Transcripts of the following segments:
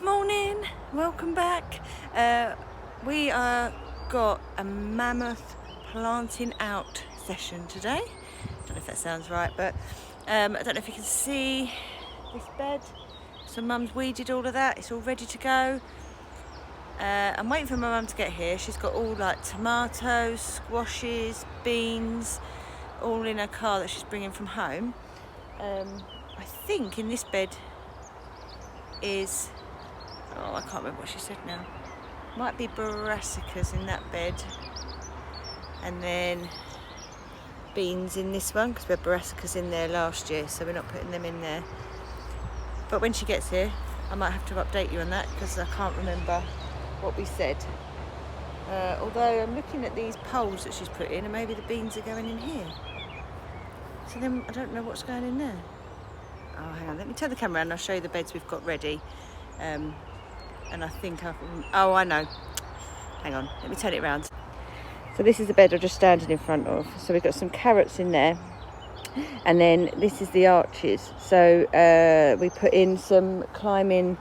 Morning, welcome back. We got a mammoth planting out session today. Don't know if that sounds right, but I don't know if you can see this bed. So mum's weeded all of that, it's all ready to go. I'm waiting for my mum to get here. She's got all like tomatoes, squashes, beans, all in her car that she's bringing from home. I think in this bed is, I can't remember what she said now. Might be brassicas in that bed, and then beans in this one, because we had brassicas in there last year, so we're not putting them in there. But when she gets here, I might have to update you on that, because I can't remember what we said. Although I'm looking at these poles that she's put in, and maybe the beans are going in here. So then I don't know what's going in there. Oh, hang on, let me turn the camera around and I'll show you the beds we've got ready. And I think I know. Hang on, let me turn it around. So this is the bed I'm just standing in front of. So we've got some carrots in there. And then this is the arches. So we put in some climbing,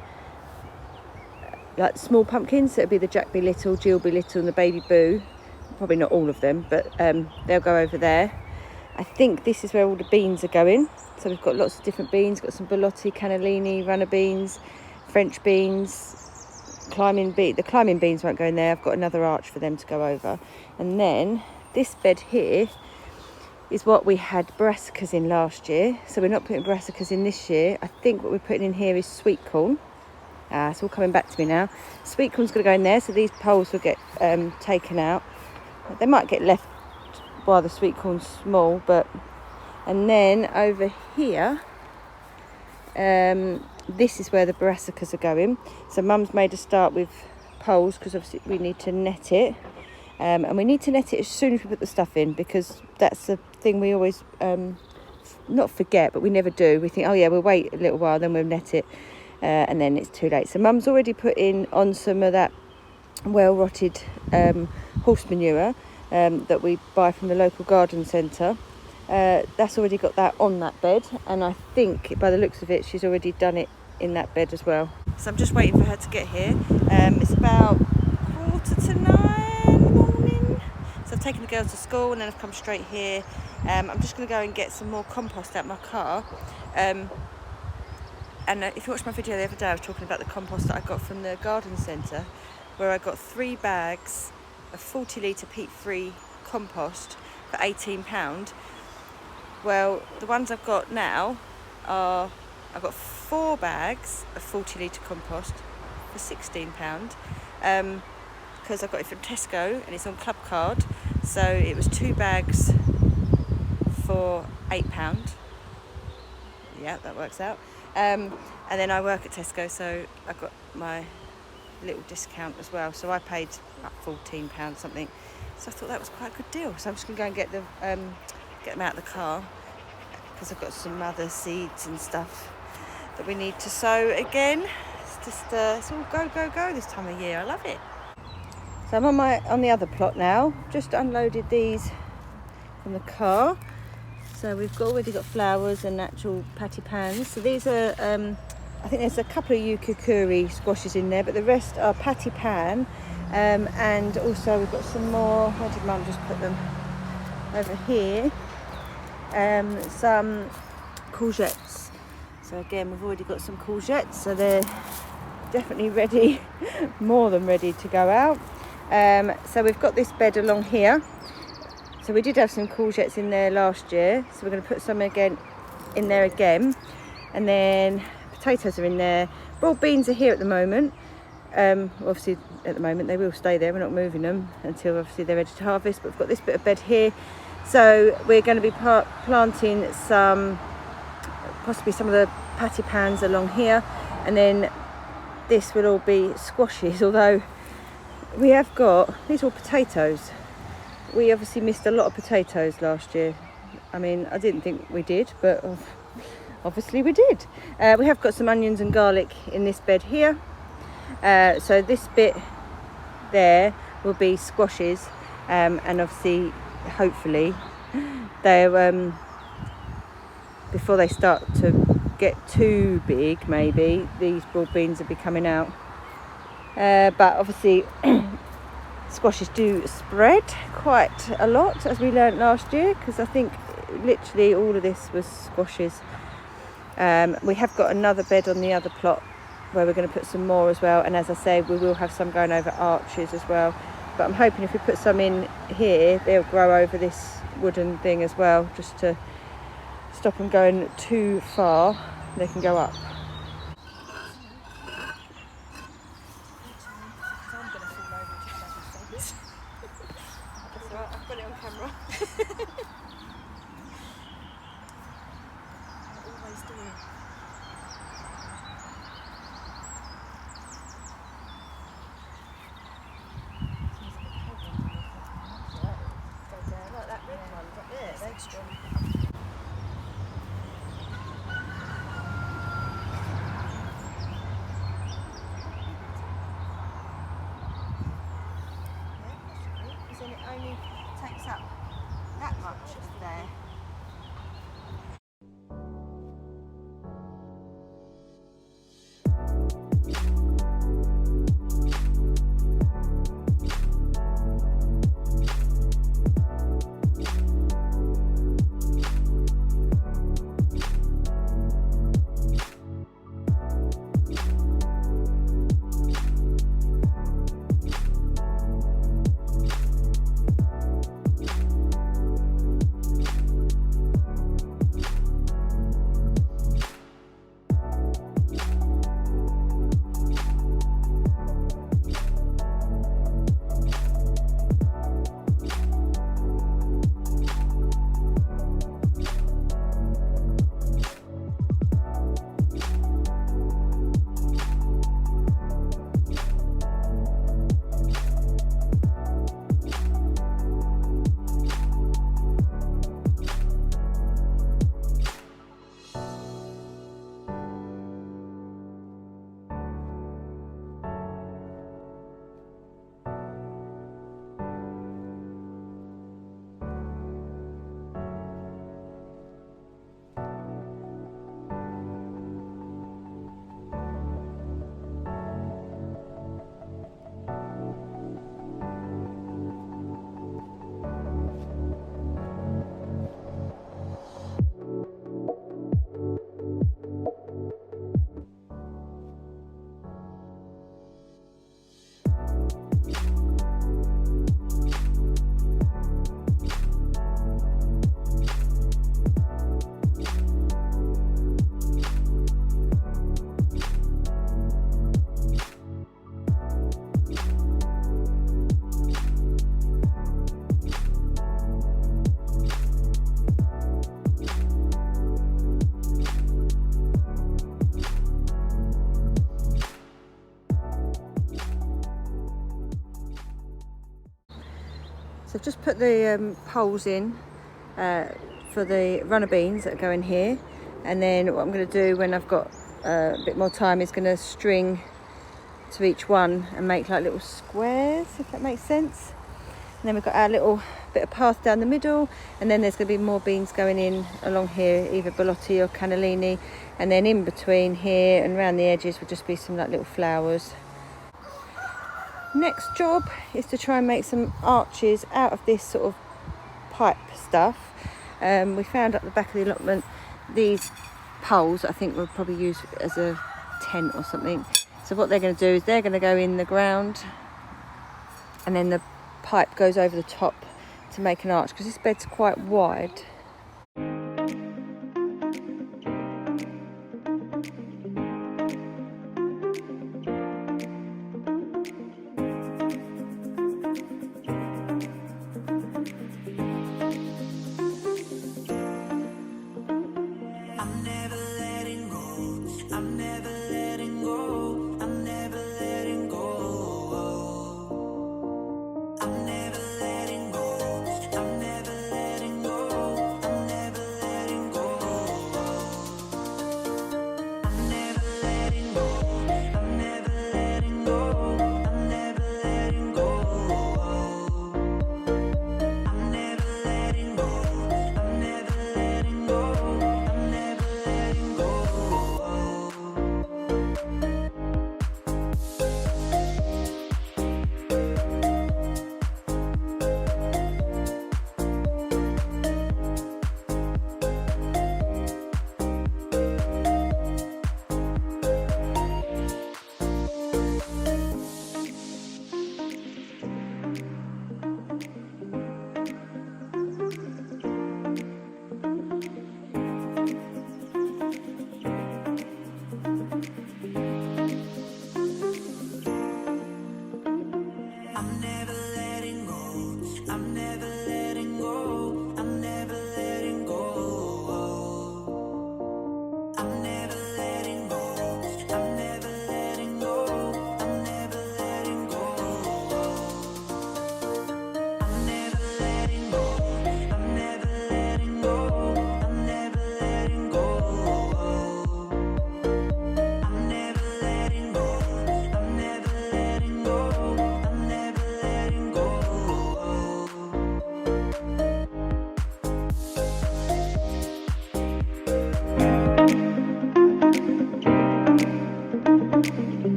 like small pumpkins. So it'll be the Jack Be Little, Jill Be Little and the Baby Boo. Probably not all of them, but they'll go over there. I think this is where all the beans are going. So we've got lots of different beans. Got some Belotti, cannellini, runner beans, French beans, the climbing beans won't go in there. I've got another arch for them to go over. And then this bed here is what we had brassicas in last year. So we're not putting brassicas in this year. I think what we're putting in here is sweet corn. It's all coming back to me now. Sweet corn's going to go in there, so these poles will get taken out. They might get left while the sweet corn's small, but... And then over here, this is where the brassicas are going. So mum's made a start with poles, because obviously we need to net it. And we need to net it as soon as we put the stuff in, because that's the thing we always, not forget, but we never do. We think, oh yeah, we'll wait a little while, then we'll net it. And then it's too late. So mum's already put in on some of that well-rotted horse manure that we buy from the local garden centre. That's already got that on that bed, and I think by the looks of it she's already done it in that bed as well. So I'm just waiting for her to get here. It's about 8:45 in the morning, so I've taken the girls to school and then I've come straight here. I'm just going to go and get some more compost out my car. And if you watched my video the other day, I was talking about the compost that I got from the garden centre, where I got 3 bags of 40 litre peat-free compost for £18. Well, the ones I've got now are, I've got 4 bags of 40 litre compost for £16, because I got it from Tesco and it's on club card. So it was 2 bags for £8. Yeah, that works out. And then I work at Tesco, so I got my little discount as well. So I paid about £14 something. So I thought that was quite a good deal. So I'm just going to go and get them out of the car, because I've got some other seeds and stuff that we need to sow again. It's just it's all go this time of year. I love it. So I'm on the other plot now. Just unloaded these from the car. So we've already got flowers and natural patty pans. So these are I think there's a couple of yukikuri squashes in there, but the rest are patty pan. And also we've got some more, where did mum just put them? Over here. Some courgettes. So again, we've already got some courgettes, so they're definitely ready, more than ready to go out. So we've got this bed along here. So we did have some courgettes in there last year, so we're going to put some again in there again. And then potatoes are in there. Broad beans are here at the moment. Obviously at the moment they will stay there, we're not moving them until obviously they're ready to harvest. But we've got this bit of bed here, so we're going to be planting possibly some of the patty pans along here, and then this will all be squashes. Although we have got, these are all potatoes. We obviously missed a lot of potatoes last year. I mean, I didn't think we did, but obviously we did. We have got some onions and garlic in this bed here. So this bit there will be squashes, and obviously hopefully they're before they start to get too big, maybe these broad beans will be coming out. But obviously squashes do spread quite a lot, as we learnt last year, because I think literally all of this was squashes. We have got another bed on the other plot where we're going to put some more as well, and as I say, we will have some going over arches as well, but I'm hoping if we put some in here they'll grow over this wooden thing as well, just to stop them going too far. They can go up. I've got it on camera. Always do. Like that red one up there, they're strong. Then it only takes up that much of there. So I've just put the poles in for the runner beans that go in here, and then what I'm going to do when I've got a bit more time is going to string to each one and make like little squares, if that makes sense. And then we've got our little bit of path down the middle, and then there's going to be more beans going in along here, either Belotti or Cannellini, and then in between here and around the edges will just be some like little flowers. Next job is to try and make some arches out of this sort of pipe stuff. We found at the back of the allotment these poles I think we'll probably use as a tent or something. So what they're going to do is they're going to go in the ground, and then the pipe goes over the top to make an arch, because this bed's quite wide.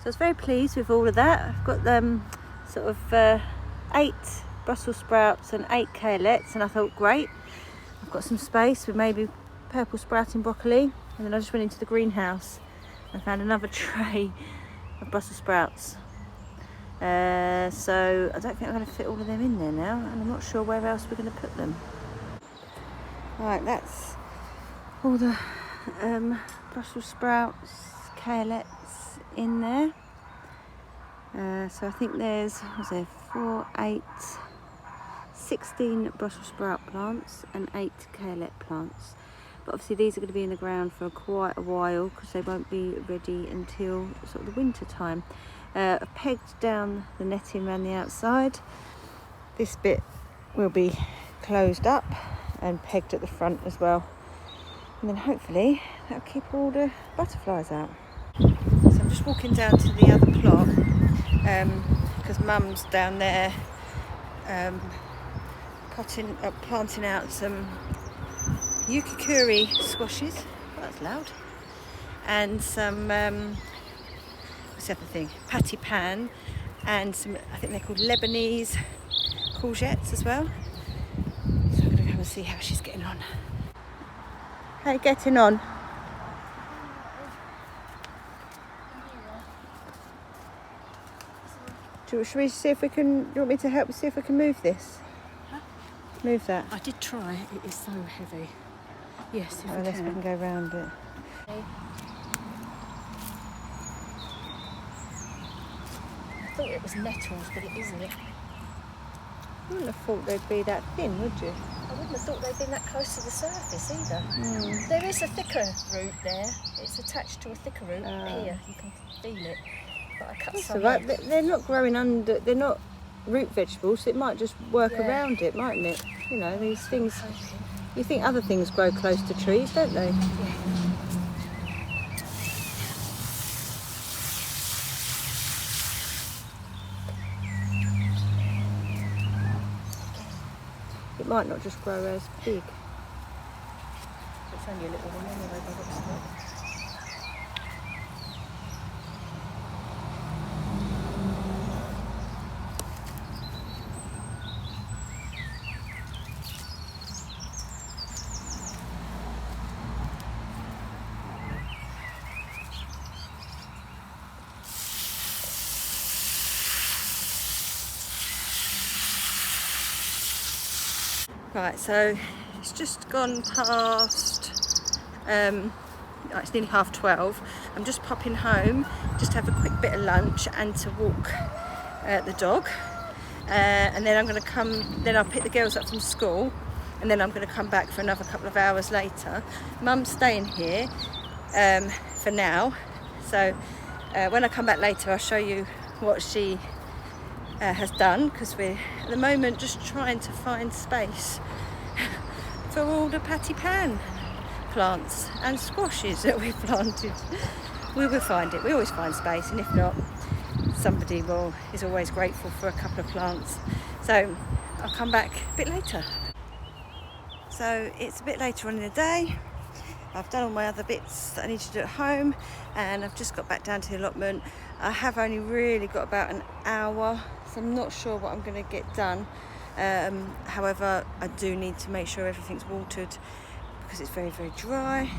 I was very pleased with all of that. I've got sort of 8 Brussels sprouts and 8 kaleets, and I thought, great, I've got some space with maybe purple sprouting broccoli. And then I just went into the greenhouse and found another tray of Brussels sprouts. So I don't think I'm going to fit all of them in there now, and I'm not sure where else we're going to put them. Right, that's all the Brussels sprouts, kaleets in there. So I think there's, what's there, 4, 8, 16 Brussels sprout plants and 8 kaleet plants. But obviously these are going to be in the ground for quite a while because they won't be ready until sort of the winter time. I've pegged down the netting around the outside. This bit will be closed up and pegged at the front as well. And then hopefully that'll keep all the butterflies out. So I'm just walking down to the other plot because Mum's down there planting out some yukikuri squashes. Oh, that's loud. And some what's the other thing? Patty pan, and some, I think they're called Lebanese courgettes as well. So I'm going to go and see how she's getting on. How are you getting on? Should we see if we can, do you want me to help see if we can move this? Huh? Move that. I did try, it is so heavy. Yes, if Unless we can go round it. Okay. I thought it was nettles, but it isn't. You wouldn't have thought they'd be that thin, would you? I wouldn't have thought they'd been that close to the surface either. Mm. There is a thicker root there. It's attached to a thicker root here. You can feel it. But I cut some right. They're not growing under, they're not root vegetables, so it might just work around it, mightn't it? You know, these things, you think other things grow close to trees, don't they? Yeah. It might not just grow as big. It's only a little one anyway, by the looks of it. Right, so it's just gone past, it's nearly 12:30. I'm just popping home, just to have a quick bit of lunch and to walk the dog. And then I'm going to come, then I'll pick the girls up from school, and then I'm going to come back for another couple of hours later. Mum's staying here for now, so when I come back later I'll show you what she has done, because we're at the moment just trying to find space for all the patty pan plants and squashes that we've planted. We will find it, we always find space, and if not, somebody is always grateful for a couple of plants. So I'll come back a bit later. So it's a bit later on in the day. I've done all my other bits that I need to do at home, and I've just got back down to the allotment. I have only really got about an hour, so I'm not sure what I'm going to get done. However, I do need to make sure everything's watered because it's very, very dry.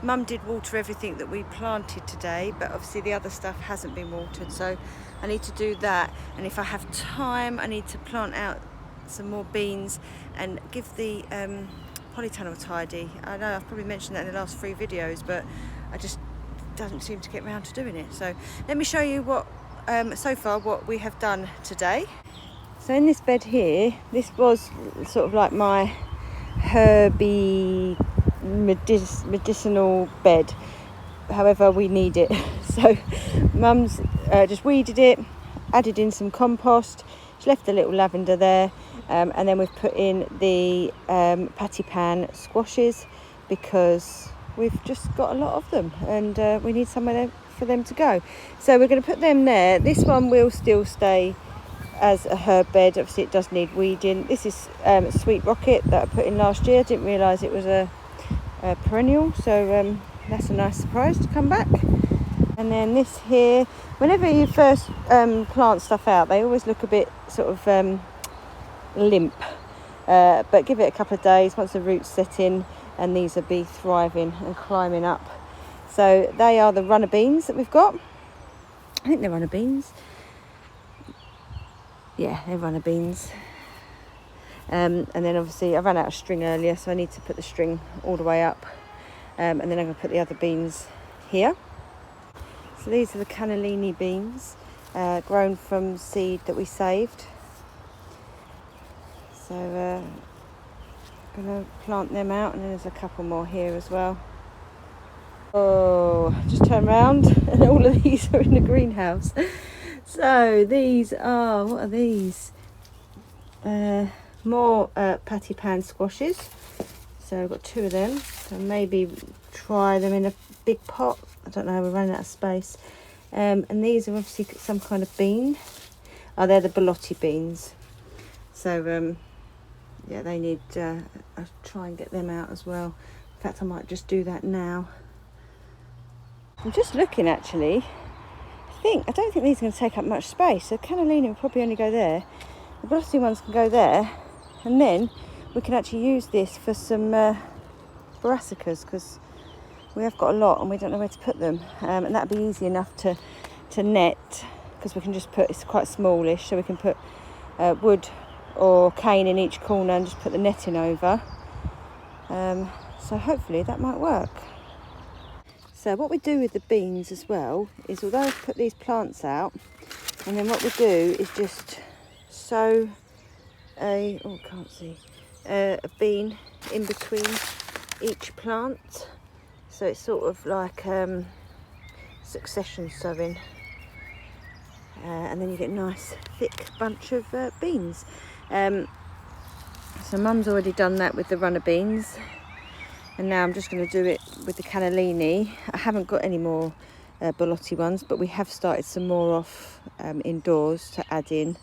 Mum did water everything that we planted today, but obviously the other stuff hasn't been watered, so I need to do that. And if I have time, I need to plant out some more beans and give the polytunnel tidy. I know I've probably mentioned that in the last 3 videos, but I just doesn't seem to get around to doing it. So let me show you what so far what we have done today. So in this bed here, this was sort of like my herby medicinal bed. However, we need it. So Mum's just weeded it, added in some compost. She left a little lavender there, and then we've put in the patty pan squashes because we've just got a lot of them, and we need somewhere for them to go. So we're going to put them there. This one will still stay as a herb bed. Obviously it does need weeding. This is sweet rocket that I put in last year. I didn't realise it was a perennial, so that's a nice surprise to come back. And then this here, whenever you first plant stuff out, they always look a bit sort of limp. But give it a couple of days, once the roots set in, and these will be thriving and climbing up. So they are the runner beans that we've got. I think they're runner beans. Yeah, they're runner beans. And then obviously I ran out of string earlier, so I need to put the string all the way up. And then I'm going to put the other beans here. So these are the cannellini beans, grown from seed that we saved. So I'm going to plant them out, and then there's a couple more here as well. Oh, just turn around and all of these are in the greenhouse. So these are, what are these? More patty pan squashes. So I've got 2 of them. So maybe try them in a big pot. I don't know, we're running out of space. And these are obviously some kind of bean. Oh, they're the Bellotti beans. So yeah, they need, I'll try and get them out as well. In fact, I might just do that now. I'm just looking actually. I don't think these are going to take up much space. So cannellini will probably only go there. The Bellotti ones can go there. And then we can actually use this for some brassicas, because we have got a lot and we don't know where to put them. And that'd be easy enough to net, because we can just put, it's quite smallish, so we can put wood or cane in each corner and just put the netting over. So hopefully that might work. So what we do with the beans as well is, although I've put these plants out, and then what we do is just sow a bean in between each plant. So it's sort of like succession sowing. And then you get a nice thick bunch of beans. So Mum's already done that with the runner beans. And now I'm just going to do it with the cannellini. I haven't got any more Bellotti ones, but we have started some more off indoors to add in.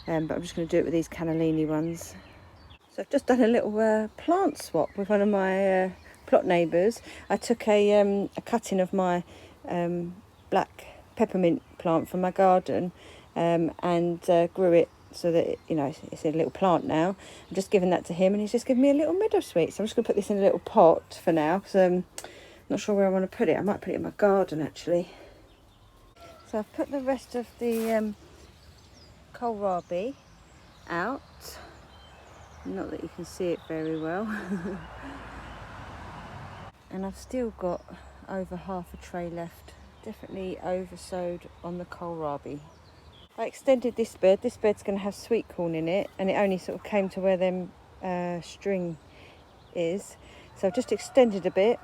But I'm just going to do it with these cannellini ones. So I've just done a little plant swap with one of my plot neighbours. I took a cutting of my black peppermint plant from my garden and grew it so that it's a little plant now. I'm just giving that to him, and he's just given me a little meadow sweet. So I'm just going to put this in a little pot for now, because I'm not sure where I want to put it. I might put it in my garden actually. So I've put the rest of the kohlrabi out. Not that you can see it very well. And I've still got over half a tray left. Definitely oversowed on the kohlrabi. I extended this bed. This bed's going to have sweet corn in it, and it only sort of came to where them string is. So I've just extended a bit.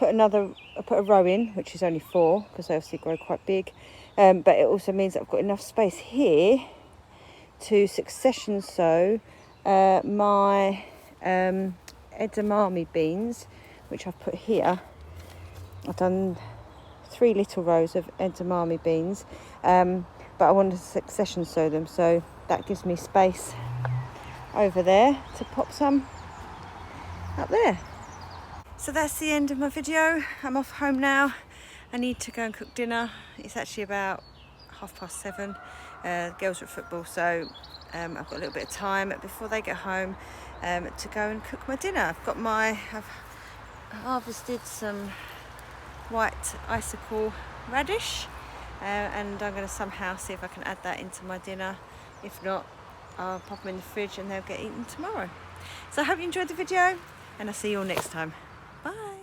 I put a row in, which is only 4, because they obviously grow quite big. But it also means that I've got enough space here to succession sow my edamame beans, which I've put here. I've done 3 little rows of edamame beans, but I wanted to succession sow them, so that gives me space over there to pop some up there. So that's the end of my video. I'm off home now. I need to go and cook dinner. It's actually about 7:30. The girls are at football, so I've got a little bit of time before they get home to go and cook my dinner. I've harvested some white icicle radish, and I'm going to somehow see if I can add that into my dinner. If not, I'll pop them in the fridge and they'll get eaten tomorrow. So I hope you enjoyed the video, and I'll see you all next time. Bye.